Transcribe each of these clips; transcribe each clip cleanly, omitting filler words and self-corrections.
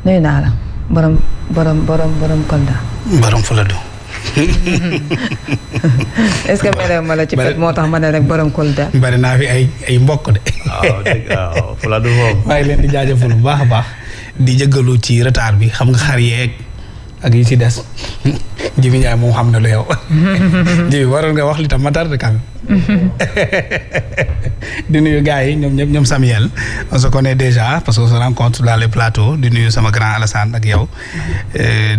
nuyu naa la borom Kolda. borom Fuladu. est-ce que mere ma la ci pet moo tax ma ne rek borom Kolda. bari naa fi ay mbokk de. waaw Fuladu moom. maa ngi leen di jaajëfal bu baax a baax di jéggalu ci retard bi xam nga xar yeeg ak yi ci des Jibi Ndiaye moom xam na lu yow. Jibi waroon nga wax li tam ma tardé quand même. di nuyu gars yi ñoom ñëpp ñoom Samuel on se connaît déjà parce qu'on se rencontre dans les plateaux di nuyu sama grand Alassane ak yow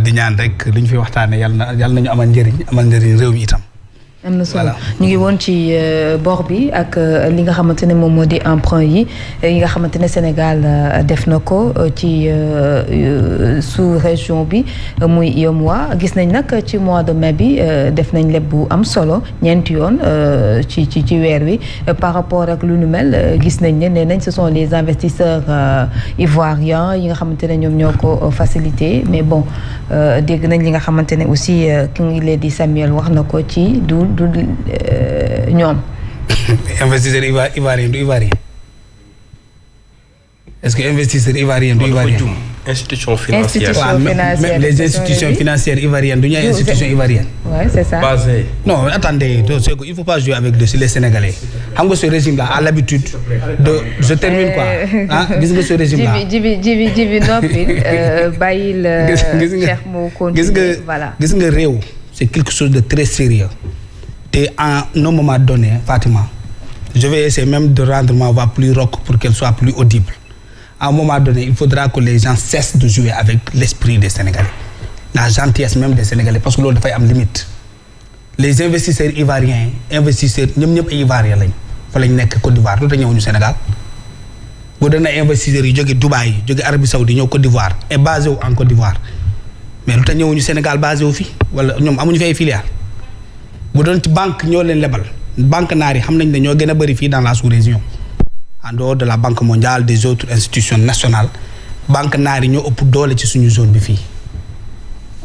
di ñaan rek li ñu fi waxtaanee yàlla nañu amal njëriñ réew mi itam. am na solo ñu ngi woon ci bor bi ak li nga xamante ne moom moo di emprunt yi nga xamante ne Sénégal def na ko ci sous région bi muy UEMOA gis nañ nag ci mois de mai bi def nañ leb bu am solo ñeenti yoon ci weer wi par rapport ak lu nu mel gis nañ ne nee nañ ce sont les investisseurs ivoiriens yi nga xamante ne ñoom ñoo ko facilité mais bon dégg nañ li nga xamante ne aussi ki ngi leen di Samuel wax na ko ci du ñoom. investisseur ivoirien du ivoirien est-ce que investisseur ivoirien du ivoirien. institution financière même les institutions financières ivoiriennes du ñu ay institutions ivoiriennes. Ouais, c'est ça. Non, attendez, il faut pas jouer avec les Sénégalais. Xam nga ce régime-là a l'habitude de je termine quoi ah gis nga ce régime-là. jibi noppi bàyyil Cheikh mu continuer voilà. Gis nga réew c'est quelque chose de très sérieux. Et à un moment donné, Fatima, je vais essayer même de rendre ma voix plus rauque pour qu'elle soit plus audible. À un moment donné, il faudra que les gens cessent de jouer avec l'esprit des Sénégalais. La gentillesse même des Sénégalais, parce que l'autre dafay am limite. Les investisseurs ivoiriens, ñoom ñëpp ay ivoiriens lañ fa lañ nekk Côte d'Ivoire lu tax ñëwuñu Sénégal. bu doon ay investisseurs yi jóge Dubaï jóge Arabie Saoudite ñëw Côte d'Ivoire et basé wu en Côte d'Ivoire mais lu tax ñëwuñu Sénégal basé wu fi wala ñoom amuñu fi ay filiales. bu doon ci banque ñoo leen lebal banque naar yi xam nañ ne ñoo gën a bëri fii dans la sous-région en dehors de la banque mondiale des autres institutions nationales banque naar yi ñoo ëpp doole ci suñu zone bi fii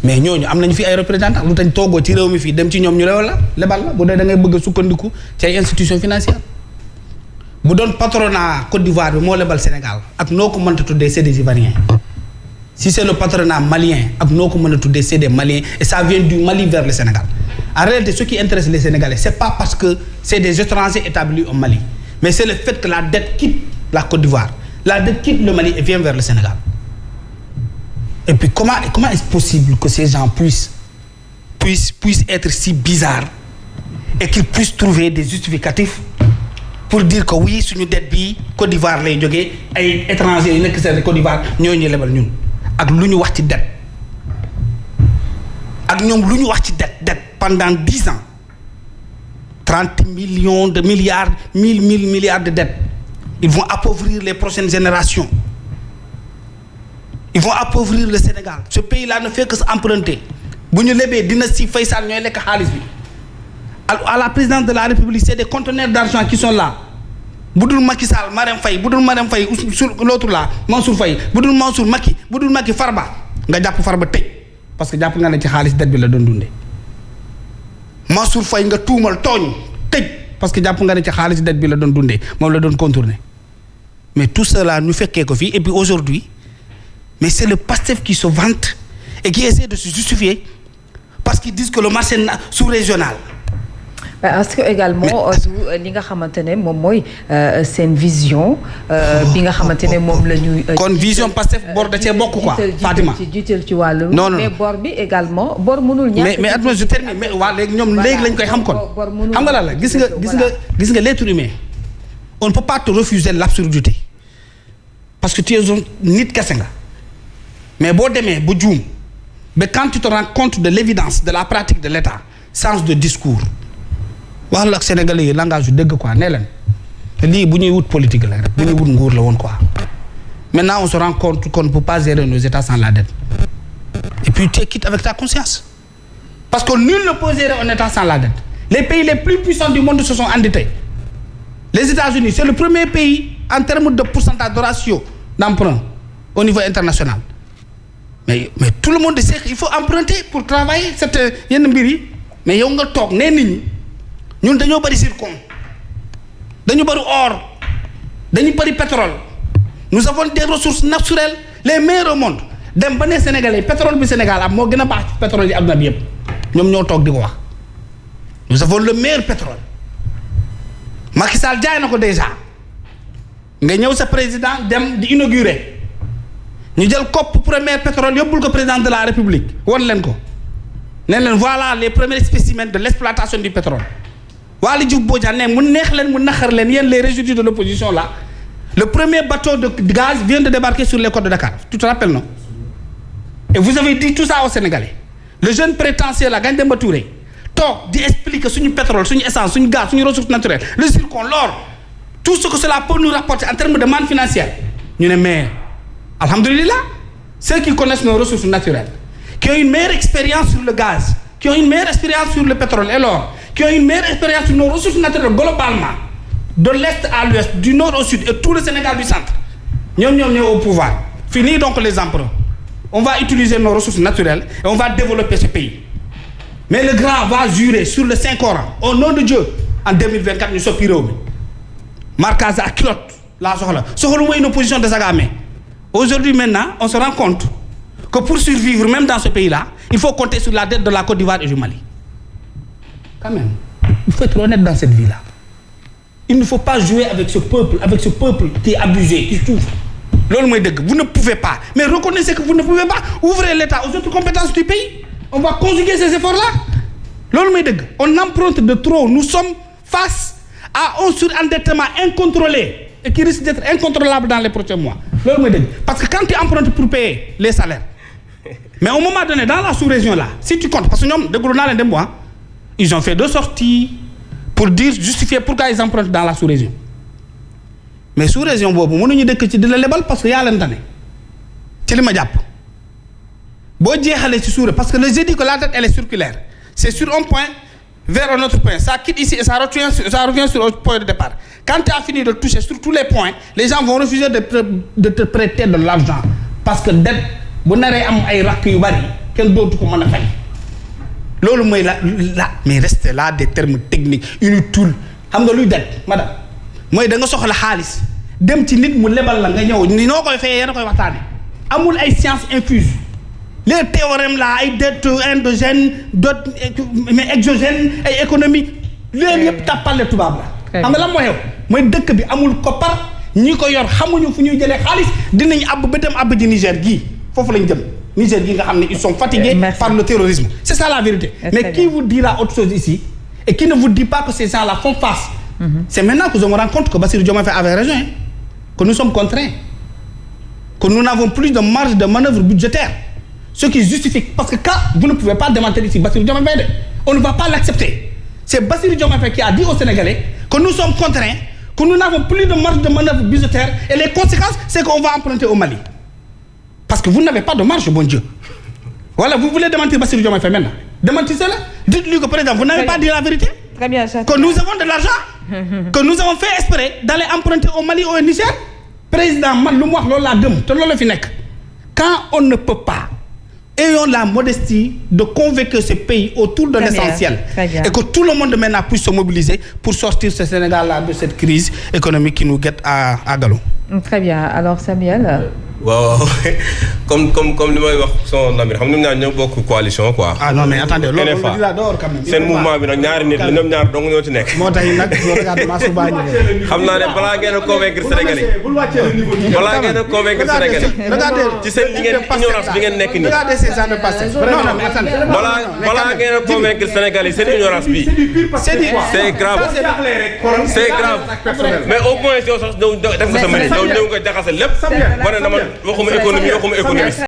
mais ñooñu am nañ fi ay représentants lu tax toogoo ci réew mi fii dem ci ñoom ñu lebal la bu dee da ngay bëgg a sukkandiku ci ay institutions financières bu doon patronat Côte d'Ivoire bi moo lebal Sénégal ak noo ko mënta tuddee c'est des Ivoiriens si c'est le patronat malien ak noo ko mën a tuddee c'est des Maliens et ça vient du Mali vers le Sénégal. En réalité, ce qui intéresse les Sénégalais, c'est pas parce que c'est des étrangers établis au Mali, mais c'est le fait que la dette quitte la Côte d'Ivoire, la dette quitte le Mali et vient vers le Sénégal. Et puis comment est-ce possible que ces gens puissent être si bizarres et qu'ils puissent trouver des justificatifs pour dire que oui, suñu dette bi Côte d'Ivoire lay jógee ay étrangers yi nekk seen Côte d'Ivoire ñoo ñu lebal ñun ak lu ñu wax ci dette ak ñoom lu ñu wax ci dette pendant 10 ans 30 millions de milliards 1000 milliards de dettes ils vont appauvrir les prochaines générations ils vont appauvrir le Sénégal ce pays-là ne fait que s'emprunter bu ñu lebee dynastie Faysal ñooy lekk xaalis bi à la présidence de la République c'est des conteneurs d'argent qui sont là bu dul Macky Sall Marème Faye bu dul Marème Faye sur l'autre là Mansour Faye bu dul Mansour Macky bu dul Macky Farba nga jàpp Farba tëj parce que jàpp nga ne ci xaalis dette bi la doon dundee Mansour Faye nga tuumal tooñ tëj parce que jàpp nga ne ci xaalis dette bi la doon dundee moom la doon contourner mais tout cela ñu fekkee ko fii et puis aujourd'hui mais c'est le PASTEF qui se vante et qui essaie de se justifier parce qu'ils disent que le marché sous-régional. Est-ce que également li nga xamante ne moom mooy seen vision bi nga xamante ne moom la ñuy. kon vision Pastef bor da cee bokk quoi Fatima jiital ci wàllu. non mais bor bi également bor mënul ñàkk. mais attends je termine mais waa léegi ñoom léegi lañ koy xam kon. xam nga lan la gis nga l'être humain on ne peut pas te refuser l'absurdité parce que tu es nit kese nga mais boo demee ba juum ba quand tu te rends compte de l'évidence de la pratique de l'État sens de discours. wax la ak Sénégalais yi langage yu dëgg quoi nee leen lii bu ñuy wut politique la rek bu ñuy wut nguur la woon quoi maintenant on se rend compte qu'on ne peut pas gérer nos États sans la dette et puis tu es quitte avec ta conscience parce que nul ne peut gérer un État sans la dette les pays les plus puissants du monde se sont endettés les États-Unis c'est le premier pays en termes de pourcentage de ratio d'emprunt au niveau international mais tout le monde sait qu'il faut emprunter pour travailler cette yenn mbir yi mais yow nga toog nee nit ñi ñun dañoo bari zircon dañu bari or dañu bari pétrole nous avons des ressources naturelles les meilleures au monde dem ba ne Sénégalais pétrole bi Sénégal am moo gën a baax ci pétrole yi àdduna bi yëpp ñoom ñoo toog di ko wax nous avons le meilleur pétrole Macky Sall jaay na ko déjà nga ñëw sa président dem di inaugurer ñu jël kopp premier pétrole yóbbul ko président de la République won leen ko ne leen voilà les premiers spécimens de l'exploitation du pétrole Waly Diouf Bodian ne mu neex leen mu naxar leen yéen les résidus de l'opposition là le premier bateau de gaz vient de débarquer sur les côtes de Dakar tu te rappelles non et vous avez dit tout ça aux Sénégalais le jeune prétentieux là Ngagne Demba Touré toog di expliquer suñu pétrole suñu essence suñu gaz suñu ressources naturelles le zircon l'or tout ce que cela peut nous rapporter en termes de manne financière ñu ne mais alhamdulillah ceux qui connaissent nos ressources naturelles qui ont une meilleure expérience sur le gaz qui ont une meilleure expérience sur le pétrole et l'or qui ont une meilleure expérience sur nos ressources naturelles globalement de l'est à l'ouest du nord au sud et tout le Sénégal du centre ñoom ñoo au pouvoir fini donc les emprunts on va utiliser nos ressources naturelles et on va développer ce pays mais le grand va jurer sur le Saint-Coran au nom de Dieu en 2024 ñu soppi réew mi marquage à culotte laa soxla mooy une opposition désagamée aujourd'hui maintenant on se rend compte que pour survivre même dans ce pays-là il faut compter sur la dette de la Côte d'Ivoire et du Mali quand même il faut être honnête dans cette vie-là il ne faut pas jouer avec ce peuple qui est abusé qui souffre loolu mooy dëgg vous ne pouvez pas mais reconnaissez que vous ne pouvez pas ouvrez l'État aux autres compétences du pays on va conjuguer ces efforts-là loolu mooy dëgg on emprunte de trop nous sommes face à un surendettement incontrôlé et qui risque d'être incontrôlable dans les prochains mois loolu mooy dëgg parce que quand tu empruntes pour payer les salaires mais au moment donné dans la sous-région là si tu comptes parce que ñoom déglu naa leen dem mois ils ont fait 2 sorties pour dire justifier pourquoi ils empruntent dans la sous-région mais sous-région boobu mënuñu dëkk ci di la lebal parce que yaa leen tane ci li ma jàpp boo jeexalee ci suure parce que je dis que la dette elle est circulaire c'est sur un point vers un autre point ça quitte ici et ça revient sur un point de départ quand tu as fini de toucher sur tous les points les gens vont refuser de te prêter de l'argent parce que dette bu naree am ay rakk yu bari kenn dootu ko mën a fay loolu mooy la mais reste là des termes techniques inutiles xam nga luy dette madame mooy da nga soxla xaalis dem ci nit mu lebal la nga ñëw ni noo koy fayee yéen a koy waxtaane amul ay sciences infuses les théorèmes là ay dette endogène dette mais exogène ay économie léegi yëpp tàppale tubaab la xam nga lan moo xew mooy dëkk bi amul koppar ñi ko yor xamuñu fu ñuy jëlee xaalis dinañ àbb ba dem àbb ji Niger gii foofu lañ jëm Niger gii nga xam ne ils sont fatigués par le terrorisme c'est ça la vérité mais qui vous dira autre chose ici et qui ne vous dit pas que ces gens là font face c'est maintenant que je me rends compte que Bassirou Diomaye Faye avait raison que nous sommes contraints que nous n'avons plus de marge de manœuvre budgétaire ce qui justifie parce que quand vous ne pouvez pas démanteler ici Bassirou Diomaye Faye on ne va pas l'accepter c'est Bassirou Diomaye Faye qui a dit aux Sénégalais que nous sommes contraints que nous n'avons plus de marge de manœuvre budgétaire et les conséquences c'est qu'on va emprunter au Mali parce que vous n'avez pas de marge bon Dieu voilà vous voulez démentir Bassirou Diomaye Faye maintenant démentissez-le dites-lui que par exemple vous n'avez pas dit la vérité très bien que nous avons de l'argent que nous avons fait exprès d'aller emprunter au Mali ou au Niger président man lu mu wax loolu laa gëm te loolu la fi nekk quand on ne peut pas ayons la modestie de convaincre ce pays autour de l'essentiel et que tout le monde maintenant puisse se mobiliser pour sortir ce Sénégal-là de cette crise économique qui nous guette à galon. Très bien alors Samuel. waaw comme li may wax son ami xam nga ñoo bokk coalition quoi. ah non mais attendez loolu dinaa door quand même. seen mouvement bi nag ñaari nit la ñoom ñaar dong ñoo ci nekk. moo tax nag regarde maa su baa ñëwee. xam naa ne balaa ngeen a convaincre Sénégalais yi balaa ngeen a convaincre Sénégalais yi. regardez ci seen ignorance bi ngeen nekk nii. regardez ces gens de Pastef. non mais attendez. balaa ngeen a convaincre Sénégalais yi seen ignorance bi. c'est grave c'est grave mais au moins yow sax def nga sa mën yow ñëw nga jaxase lépp. ba ne dama waxuma économie waxuma économiste